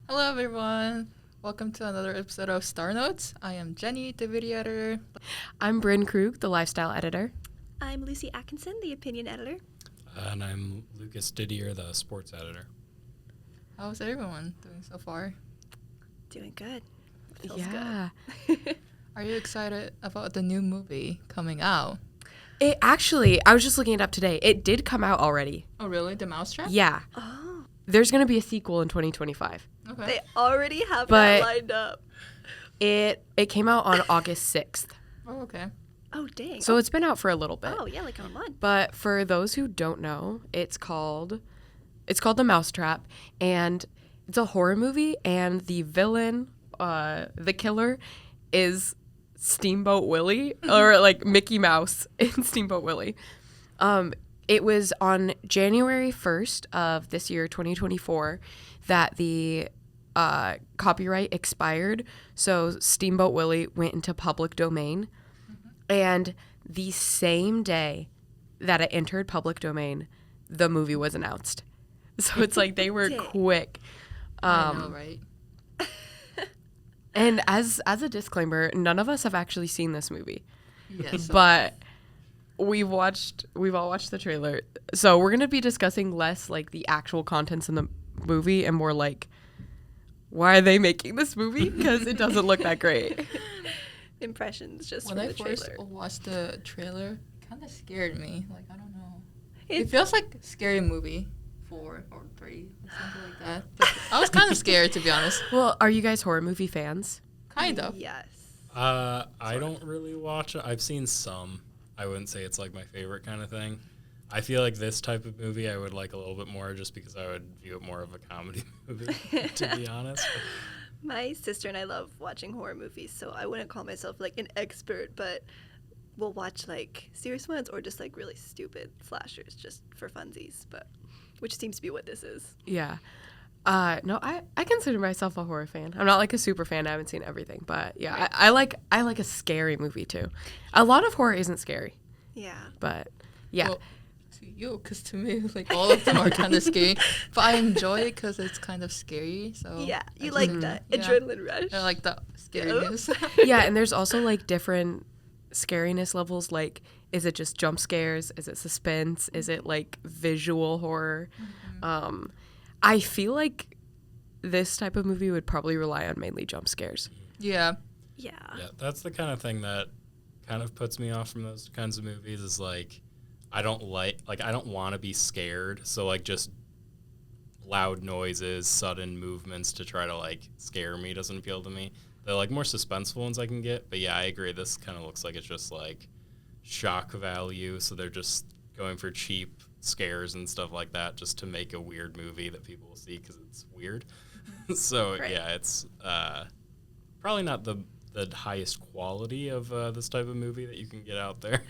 Hello, everyone. Welcome to another episode of StarNotes. I am Jenny, the video editor. I'm Brynn Krug, the lifestyle editor. I'm Lucy Atkinson, the opinion editor. And I'm Lucas Didier, the sports editor. How's everyone doing so far? Doing good. Feels Good. Are you excited about the new movie coming out? I was just looking it up today. It did come out already. Oh, really? The Mousetrap? Yeah. Oh, There's going to be a sequel in 2025. Okay. they already have But- that lined up. It came out on August 6th. Oh, okay. Oh, dang. So it's been out for a little bit. Oh, yeah, like a month. But for those who don't know, it's called The Mousetrap, and it's a horror movie, and the villain, the killer, is Steamboat Willie, or like Mickey Mouse in Steamboat Willie. It was on January 1st of this year, 2024, that the copyright expired. So Steamboat Willie went into public domain. And the same day that it entered public domain, the movie was announced. So it's like they were Dang. quick. I know, right? And as a disclaimer, none of us have actually seen this movie. Yes. But we've all watched the trailer. So we're going to be discussing less like the actual contents in the movie and more like why are they making this movie? Because it doesn't look that great. Impressions just When from I the first trailer. watched the trailer, it kind of scared me. Like, I don't know. It It's- feels like a scary movie 4 or 3 or something like that. But I was kind of scared, to be honest. Well, are you guys horror movie fans? Kind of. Yes. I don't really watch it. I've seen some. I wouldn't say it's like my favorite kind of thing. I feel like this type of movie I would like a little bit more just because I would view it more of a comedy movie, to be honest. My sister and I love watching horror movies, so I wouldn't call myself like an expert, but we'll watch like serious ones or just like really stupid slashers just for funsies, but which seems to be what this is. Yeah. No, I consider myself a horror fan. I'm not like a super fan. I haven't seen everything, but yeah, Right. I like a scary movie too. A lot of horror isn't scary, Yeah. but yeah. Well, to you, because to me, like, all of them are kind of scary. But I enjoy it because it's kind of scary. So Yeah, I you just like like that Yeah. adrenaline rush. I like the scariness. Yeah, and there's also like different scariness levels. Like, is it just jump scares? Is it suspense? Is it like visual horror? I feel like this type of movie would probably rely on mainly jump scares. Yeah. Yeah. Yeah, that's the kind of thing that kind of puts me off from those kinds of movies is like I don't want to be scared. So like just loud noises, sudden movements to try to like scare me doesn't appeal to me. The like more suspenseful ones I can get. But yeah, I agree. This kind of looks like it's just like shock value. So they're just going for cheap scares and stuff like that just to make a weird movie that people will see because it's weird. So Right. yeah, it's probably not the highest quality of this type of movie that you can get out there.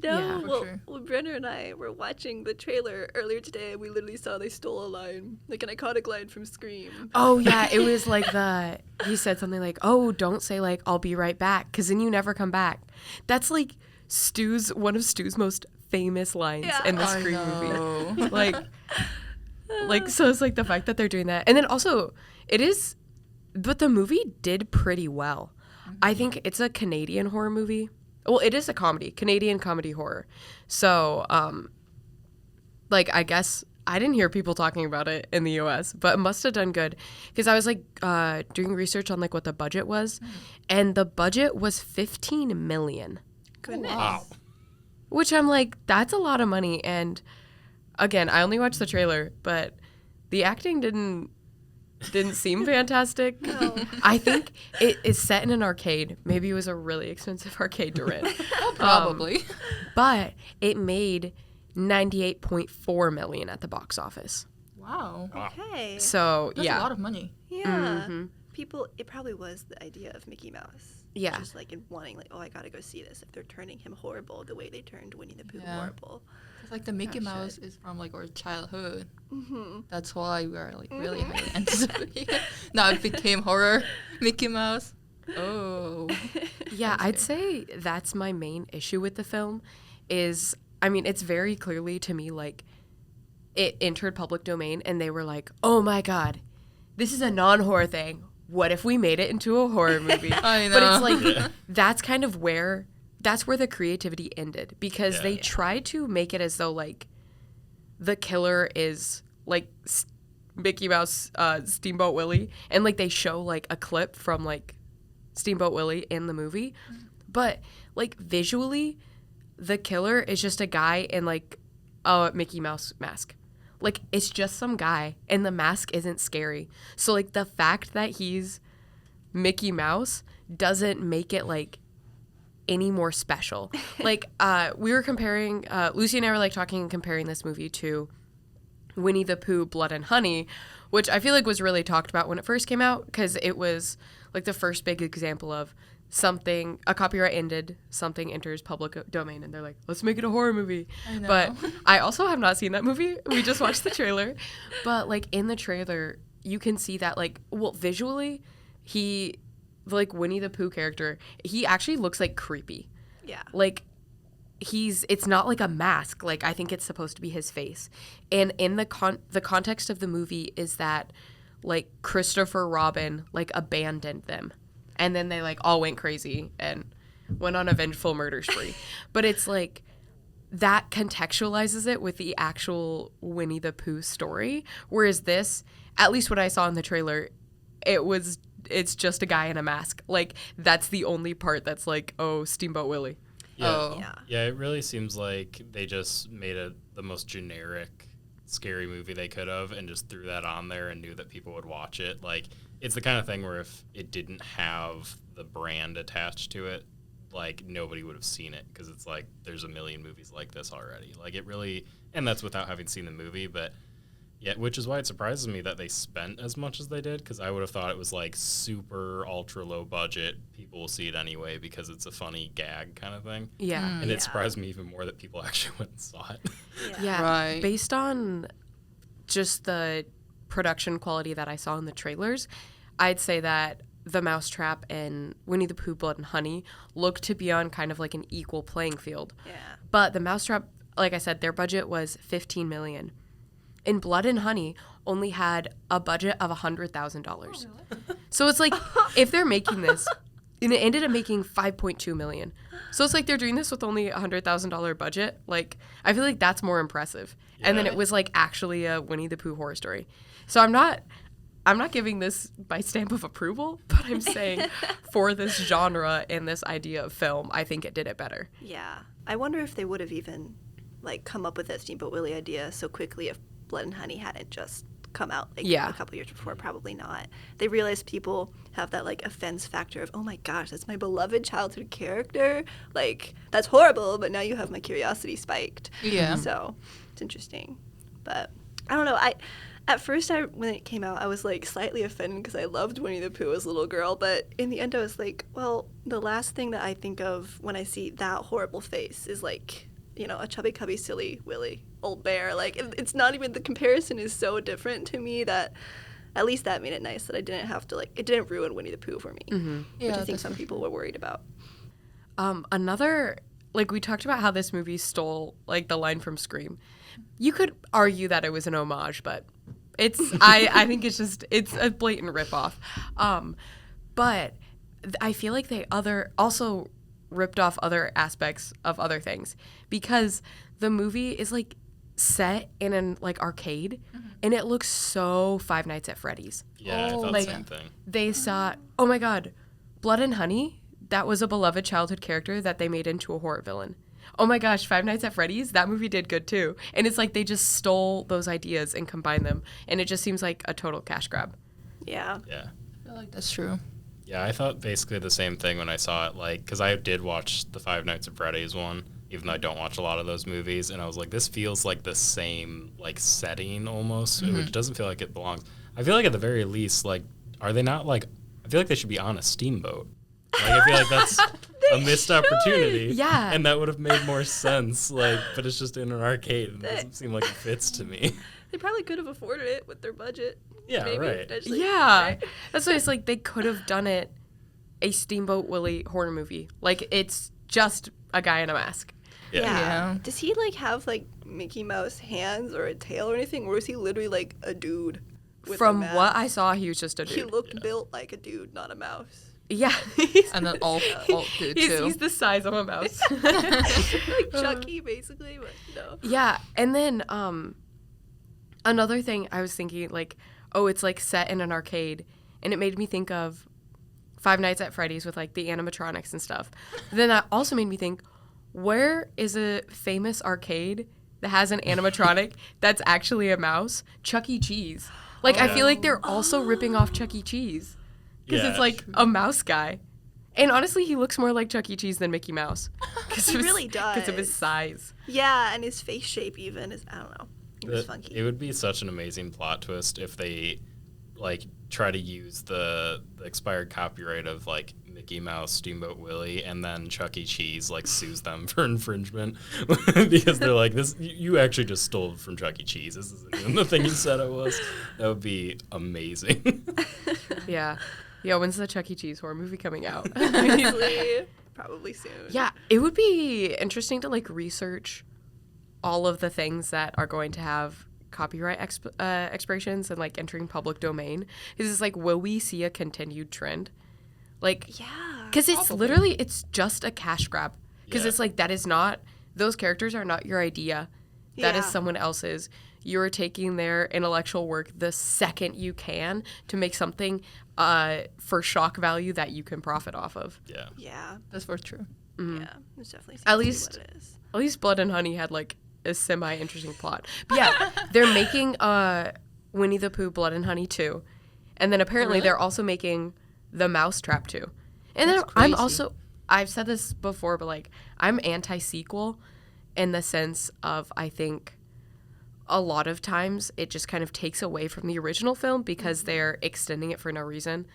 No, Yeah. For well, sure. well, Brenner and I were watching the trailer earlier today, and we literally saw they stole a line, like an iconic line from Scream. Oh yeah, it was like he said something like, "Oh, don't say like I'll be right back, because then you never come back." That's like one of Stu's most famous lines Yeah. in the I Scream movie. know. Like so it's like the fact that they're doing that. And then also but the movie did pretty well. I think it's a Canadian horror movie. Well, it is a comedy, Canadian comedy horror. So, like, I guess I didn't hear people talking about it in the US, but it must have done good because I was like doing research on like what the budget was, and the budget was $15 million, Goodness. Wow. which I'm like, that's a lot of money. And again, I only watched the trailer, but the acting didn't seem fantastic. No. I think it is set in an arcade. Maybe it was a really expensive arcade to rent. Probably. But it made $98.4 million at the box office. Wow. Wow. Okay. So That's yeah, a lot of money. Yeah. Mhm. People, it probably was the idea of Mickey Mouse. Yeah. Just like in wanting, like, oh, I gotta go see this. If they're turning him horrible the way they turned Winnie the Pooh Yeah. horrible. It's like the Mickey Oh, Mouse shit. is from like our childhood. Mm-hmm. That's why we are like really highly anticipating. Now it became horror. Mickey Mouse. Oh. yeah, That's I'd good. say that's my main issue with the film. Is I mean, it's very clearly to me like it entered public domain, and they were like, "Oh my god, this is a non-horror thing. What if we made it into a horror movie? I know. But it's like, that's kind of where the creativity ended, because they tried to make it as though, like, the killer is, like, Mickey Mouse, Steamboat Willie, and, like, they show, like, a clip from, like, Steamboat Willie in the movie. But, like, visually, the killer is just a guy in, like, a Mickey Mouse mask. Like, it's just some guy, and the mask isn't scary. So, like, the fact that he's Mickey Mouse doesn't make it, like, any more special. Like, we were comparing, Lucy and I were, like, talking and comparing this movie to Winnie the Pooh, Blood and Honey, which I feel like was really talked about when it first came out, because it was, like, the first big example of something, a copyright ended, something enters public domain, and they're like, let's make it a horror movie. I know. But I also have not seen that movie. We just watched the trailer. But, like, in the trailer, you can see that, like, well, visually, he, like, Winnie the Pooh character, he actually looks, like, creepy. Yeah. Like, it's not like a mask. Like, I think it's supposed to be his face. And in the context of the movie is that, like, Christopher Robin, like, abandoned them. And then they, like, all went crazy and went on a vengeful murder spree. But it's, like, that contextualizes it with the actual Winnie the Pooh story. Whereas this, at least what I saw in the trailer, it's just a guy in a mask. Like, that's the only part that's, like, oh, Steamboat Willie. Yeah. Oh. Yeah, it really seems like they just made the most generic scary movie they could have and just threw that on there and knew that people would watch it. Like, it's the kind of thing where if it didn't have the brand attached to it, like, nobody would have seen it, because it's like there's a million movies like this already. Like, it really, and that's without having seen the movie, but yeah, which is why it surprises me that they spent as much as they did, because I would have thought it was like super ultra low budget. People will see it anyway because it's a funny gag kind of thing. Yeah. And it surprised me even more that people actually went and saw it. Yeah. Right. Based on just the production quality that I saw in the trailers, I'd say that The Mousetrap and Winnie the Pooh, Blood and Honey look to be on kind of like an equal playing field. Yeah. But The Mousetrap, like I said, their budget was $15 million. And Blood and Honey only had a budget of $100,000. So it's like, if they're making this, and it ended up making $5.2 million. So it's like they're doing this with only a $100,000 budget. Like, I feel like that's more impressive. Yeah. And then it was like actually a Winnie the Pooh horror story. So I'm not giving this by stamp of approval, but I'm saying for this genre and this idea of film, I think it did it better. Yeah. I wonder if they would have even, like, come up with that Steamboat Willie idea so quickly if Blood and Honey hadn't just come out, like, a couple years before. Probably not. They realized people have that, like, offense factor of, oh my gosh, that's my beloved childhood character. Like, that's horrible, but now you have my curiosity spiked. Yeah. So it's interesting. But I don't know. At first, when it came out, I was, like, slightly offended because I loved Winnie the Pooh as a little girl. But in the end, I was like, well, the last thing that I think of when I see that horrible face is, like, you know, a chubby, cubby, silly Willie, old bear. Like, it's not even, the comparison is so different to me that at least that made it nice that I didn't have to, like, it didn't ruin Winnie the Pooh for me, which I think some people were worried about. Another, like, we talked about how this movie stole, like, the line from Scream. You could argue that it was an homage, but it's, I think it's a blatant ripoff. But I feel like they also ripped off other aspects of other things, because the movie is, like, set in an, like, arcade, and it looks so Five Nights at Freddy's. Yeah, I thought like, the same thing. They saw, oh my god, Blood and Honey, that was a beloved childhood character that they made into a horror villain. Oh my gosh, Five Nights at Freddy's, that movie did good too. And it's like they just stole those ideas and combined them, and it just seems like a total cash grab. Yeah. Yeah. I feel like that's true. Yeah, I thought basically the same thing when I saw it, like, because I did watch the Five Nights at Freddy's one, even though I don't watch a lot of those movies, and I was like, this feels like the same, like, setting almost, which doesn't feel like it belongs. I feel like at the very least, like, are they not, like, I feel like they should be on a steamboat. Like, I feel like that's a missed opportunity. Yeah. And that would have made more sense, like, but it's just in an arcade, and it doesn't seem like it fits to me. They probably could have afforded it with their budget. Yeah, maybe, right. potentially. Yeah. Right? That's why it's like they could have done it a Steamboat Willie horror movie. Like, it's just a guy in a mask. Yeah. Yeah. Does he, like, have, like, Mickey Mouse hands or a tail or anything, or is he literally, like, a dude? with From a what mask. I saw, he was just a dude. He looked built like a dude, not a mouse. Yeah. And an alt dude he's, too. he's the size of a mouse. Like Chucky, basically, but no. Yeah, and then another thing I was thinking, like, oh, it's like set in an arcade, and it made me think of Five Nights at Freddy's with like the animatronics and stuff. Then that also made me think, where is a famous arcade that has an animatronic that's actually a mouse? Chuck E. Cheese. Like, I feel like they're also ripping off Chuck E. Cheese because it's like a mouse guy. And honestly, he looks more like Chuck E. Cheese than Mickey Mouse. He really does. Because of his size. Yeah, and his face shape even is, I don't know. It was funky. It would be such an amazing plot twist if they like try to use the expired copyright of like Mickey Mouse, Steamboat Willie, and then Chuck E. Cheese like sues them for infringement because they're like, this you actually just stole it from Chuck E. Cheese. This isn't even the thing you said it was. That would be amazing. Yeah. Yeah, when's the Chuck E. Cheese horror movie coming out? Honestly, probably soon. Yeah, it would be interesting to like research all of the things that are going to have copyright expirations and like entering public domain. Because it's like, will we see a continued trend? Like, Yeah. because it's literally, it's just a cash grab. Because Yeah. it's like, that is not, those characters are not your idea. That is Yeah. someone else's. You're taking their intellectual work the second you can to make something for shock value that you can profit off of. Yeah. Yeah. That's for true. Yeah. It definitely seems At to be least- what it is. At least Blood and Honey had like a semi-interesting plot. But yeah, they're making Winnie the Pooh Blood and Honey 2. And then apparently Really? they're also making The Mousetrap 2. And That's then I'm crazy. also, I've said this before, but like, I'm anti-sequel in the sense of, I think a lot of times it just kind of takes away from the original film because they're extending it for no reason.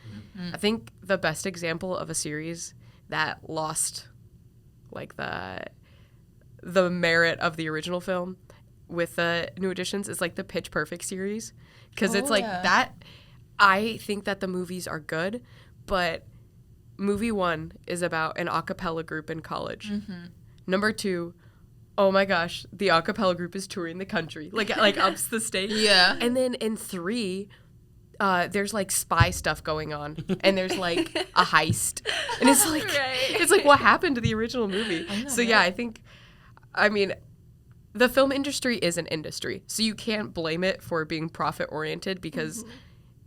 I think the best example of a series that lost like the merit of the original film with the new additions is like the Pitch Perfect series, because it's Oh, like yeah. that. I think that the movies are good, but movie 1 is about an a cappella group in college. Number 2, oh my gosh, the a cappella group is touring the country, like ups the stakes. Yeah. And then in 3, there's like spy stuff going on, and there's like a heist, and it's like Right. it's like what happened to the original movie. So yeah, I mean, the film industry is an industry, so you can't blame it for being profit oriented because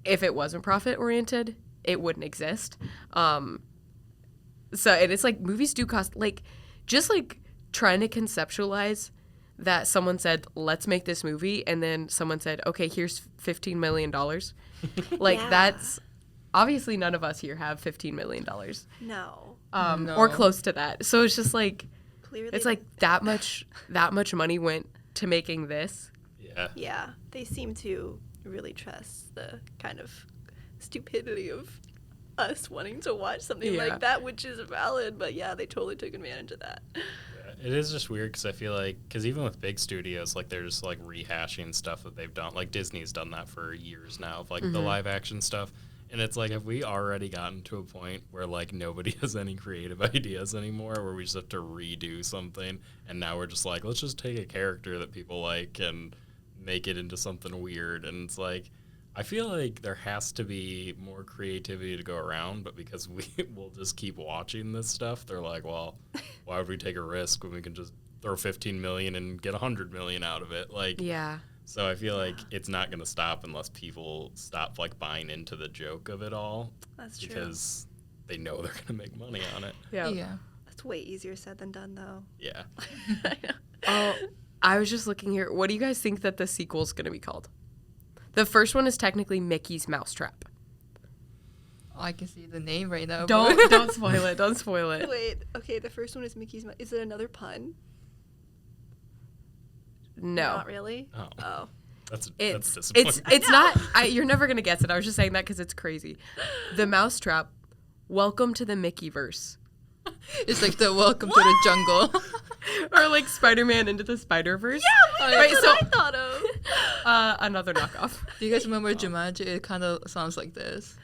if it wasn't profit oriented, it wouldn't exist. So and it's like movies do cost like just like trying to conceptualize that someone said, let's make this movie, and then someone said, okay, here's $15 million. Like, Yeah. that's obviously none of us here have $15 million No. No. or close to that. So it's just like, Clearly. it's like that much money went to making this. Yeah. Yeah. They seem to really trust the kind of stupidity of us wanting to watch something Yeah. like that, which is valid, but yeah, they totally took advantage of that. It is just weird because I feel like, because even with big studios, like they're just like rehashing stuff that they've done. Like Disney's done that for years now, of like the live action stuff. And it's like, have we already gotten to a point where like nobody has any creative ideas anymore, where we just have to redo something? And now we're just like, let's just take a character that people like and make it into something weird. And it's like, I feel like there has to be more creativity to go around, but because we will just keep watching this stuff, they're like, well, why would we take a risk when we can just throw 15 million and get 100 million out of it? Like, Yeah. so I feel like it's not going to stop unless people stop like buying into the joke of it all, That's true. because they know they're going to make money on it. Yeah. Yeah. That's way easier said than done, though. Yeah. Oh, I was just looking here. What do you guys think that the sequel's going to be called? The first one is technically Mickey's Mousetrap. I can see the name right now. Don't spoil it. Don't spoil it. Wait, okay, the first one is Mickey's Mouse. Is it another pun? No. Not really? Oh, Oh. that's It's disappointing. it's not. You're never gonna guess it. I was just saying that because it's crazy. The Mousetrap. Welcome to the Mickeyverse, It's like the Welcome to the Jungle. or like Spider-Man into the Spider-Verse. Yeah, Right, that's so- what I thought of. Another knockoff. Do you guys remember Jumanji? It kind of sounds like this.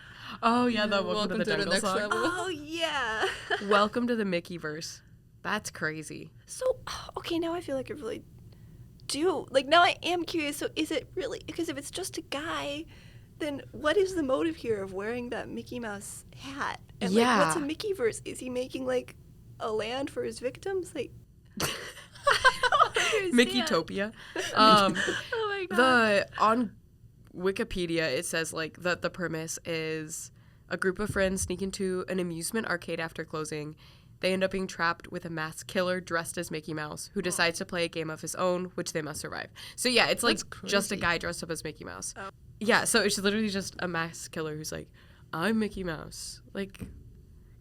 Oh yeah, the Welcome to the Jungle next song. level. Oh, yeah. Welcome to the Mickeyverse. That's crazy. So, okay, now I feel like I really do. Like, now I am curious. So, is it really? Because if it's just a guy, then what is the motive here of wearing that Mickey Mouse hat? And Yeah. like, what's a Mickeyverse? Is he making like a land for his victims? Like, Mickeytopia. Oh my god. On Wikipedia, it says like that the premise is a group of friends sneak into an amusement arcade after closing. They end up being trapped with a masked killer dressed as Mickey Mouse, who decides to play a game of his own, which they must survive. So yeah, it's like That's just a crazy. guy dressed up as Mickey Mouse. Oh. Yeah, so it's literally just a masked killer who's like, I'm Mickey Mouse. Like,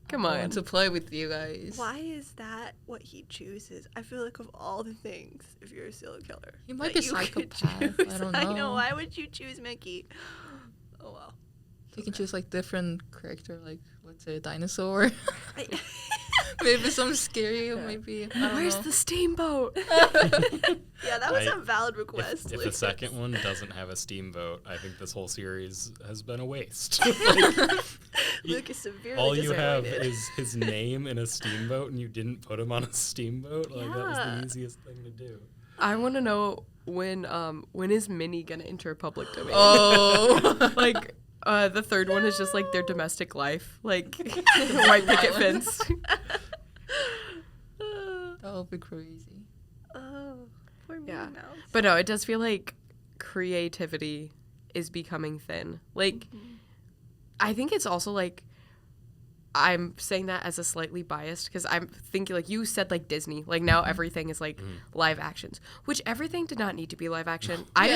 come I on. want to play with you guys. Why is that what he chooses? I feel like of all the things, if you're a serial killer, He might that be you could psychopath. choose- I don't I know. know. Why would you choose Mickey? Oh well. You can choose like different character, like let's say a dinosaur. I- Maybe some scary, maybe. I don't Where's know. the steamboat? yeah, that was I- a valid request. If the Lucas. second one doesn't have a steamboat, I think this whole series has been a waste. Lucas severely All you have disappointed. is his name in a steamboat, and you didn't put him on a steamboat. Like that was Yeah. the easiest thing to do. I want to know when is Minnie gonna enter public domain? Oh. Like, the third one is just like their domestic life, like white picket fence. That would be crazy. Oh, poor Minnie Yeah. Mouse. But no, it does feel like creativity is becoming thin. Like, I think it's also like, I'm saying that as a slightly biased because I'm thinking like you said like Disney, like now everything is like live actions, which everything did not need to be live action. I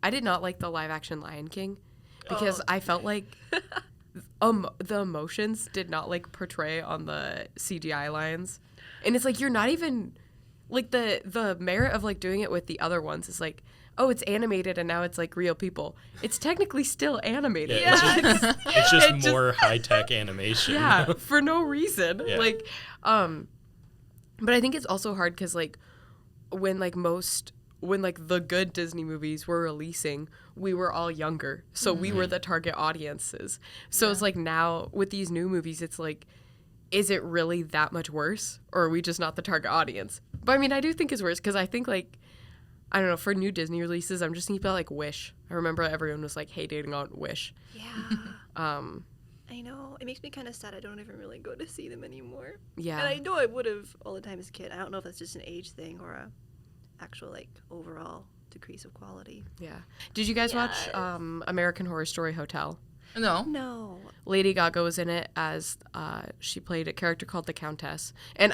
did not like the live action Lion King because I felt like the emotions did not like portray on the CGI lions, and it's like you're not even like the merit of like doing it with the other ones is like, oh, it's animated and now it's like real people. It's technically still animated. Yeah, it's just It just- more high tech animation. Yeah, for no reason. Yeah. Like, but I think it's also hard because like when like the good Disney movies were releasing, we were all younger, so we were the target audiences. So it's like now with these new movies, it's like, is it really that much worse, or are we just not the target audience? But I mean, I do think it's worse because I think like, I don't know, for new Disney releases, I'm just thinking about like Wish. I remember everyone was like hating on Wish. Yeah. Um, I know. It makes me kind of sad I don't even really go to see them anymore. yeah. And I know I would have all the time as a kid. I don't know if that's just an age thing or a actual like overall decrease of quality. Yeah. Did you guys watch Yes. American Horror Story Hotel? No. No. Lady Gaga was in it as she played a character called the Countess, and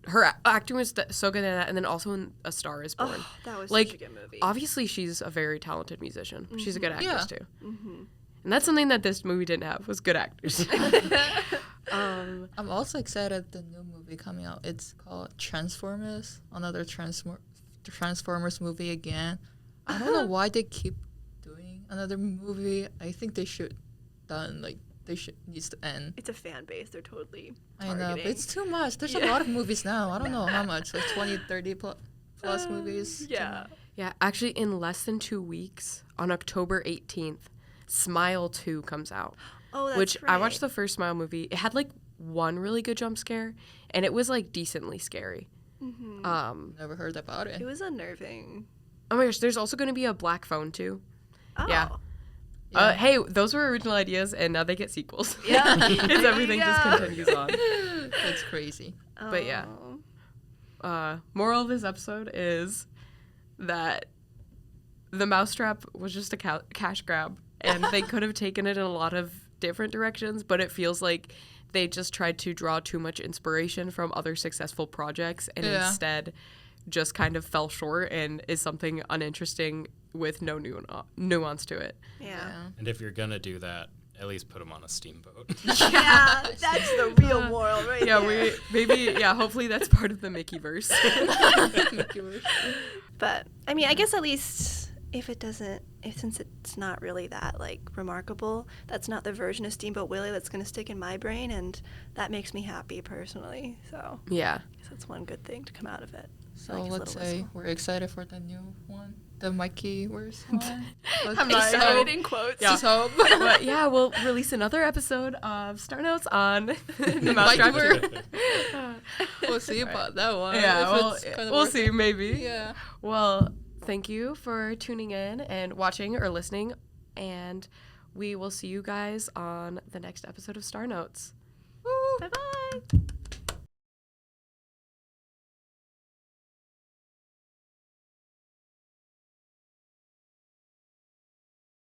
her acting was so good in that, and then also in A Star Is Born. Oh, that was Like, such a good movie. Obviously, she's a very talented musician. She's a good actress Yeah. too, Mm-hmm. and that's something that this movie didn't have was good actors. I'm also excited the new movie coming out. It's called Transformers, another Transformers movie again. I don't know why they keep doing another movie. I think they should needs to end. It's a fan base. They're totally I know, but targeting. it's too much. There's a Yeah. lot of movies now. I don't know how much, like 20, 30 plus movies. Yeah. Yeah, actually, in less than 2 weeks, on October 18th, Smile 2 comes out. Oh, that's Which right. I watched the first Smile movie. It had like one really good jump scare, and it was like decently scary. Mm-hmm. Never heard about it. It was unnerving. Oh my gosh, there's also going to be a Black Phone too. Oh. Yeah. Yeah. Hey, those were original ideas, and now they get sequels. Yeah. It's everything just Yeah. continues on. That's crazy. But yeah. Moral of this episode is that the mousetrap was just a cash grab, and they could have taken it in a lot of different directions, but it feels like they just tried to draw too much inspiration from other successful projects and Yeah. instead just kind of fell short and is something uninteresting with no nuance to it. Yeah. And if you're gonna do that, at least put him on a steamboat. Yeah, that's the real moral right Yeah, there. hopefully that's part of the Mickeyverse. But I mean, I guess at least since it's not really that like remarkable, that's not the version of Steamboat Willie that's gonna stick in my brain, and that makes me happy personally. So Yeah. I guess that's one good thing to come out of it. So like his let's little say whistle. we're excited for the new one, the Mickeyverse one. I'm not excited in quotes. Yeah. Just hope. But yeah, we'll release another episode of StarNotes on the Mousetrap. Mickeyverse. We'll see about that one. Yeah, if well, it's gonna we'll work. see, maybe. Yeah. Well, thank you for tuning in and watching or listening, and we will see you guys on the next episode of StarNotes.